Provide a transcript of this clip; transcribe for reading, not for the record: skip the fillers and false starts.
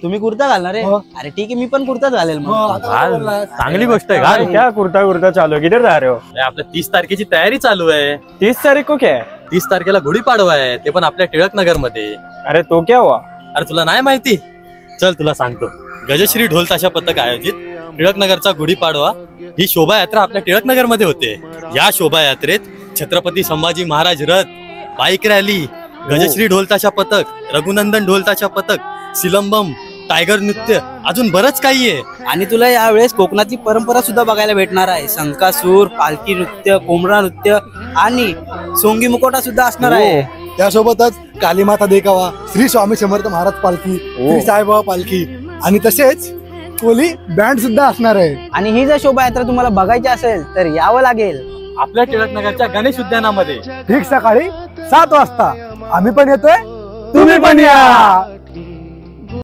तुम्ही कुर्ता घालणार आहे? अरे ठीक आहे, मी पण कुर्ताच घालेल मग। चांगली गोष्ट है यार। क्या कुर्ता चालू है, किधर जा रहे हो? आपल्या 30 तारखेची तयारी चालू आहे। 30 तारीख को क्या है? 30 तारखेला गुढीपाडवा आहे, ते पण आपल्या टिळक नगर मध्ये। अरे तो क्या हुआ? अरे तुला नाही माहिती? चल तुला सांगतो। गजश्री ढोल ताशा पथक आयोजित टिळक नगरचा गुढीपाडवा ही शोभायात्रा आपल्या टिळक नगर मध्ये होते। या शोभायात्रेत छत्रपती संभाजी महाराज रथ, बाईक रॅली, गजश्री ढोल ताशा पथक, रघुनंदन ढोल ताशा पथक, सिलंबम, टायगर नृत्य, अजून बरंच काही आहे। आणि तुला यावेळेस कोकणातली परंपरा सुद्धा बघायला भेटणार आहे। संकासूर, पालखी नृत्य, कोंबडा नृत्य आणि सोंगी मुकोटा सुद्धा असणार आहे। त्यासोबतच कालीमाता देखावा, श्री स्वामी समर्थ महाराज पालखी, श्री साईबाबा पालखी आणि तसेच कोली बँड सुद्धा असणार आहे। आणि ही जर शोभायात्रा तुम्हाला बघायची असेल तर यावं लागेल आपल्या टिळक नगरच्या गणेश उद्यानामध्ये ठीक सकाळी 7 वाजता। आम्ही पण येतोय, तुम्ही पण या।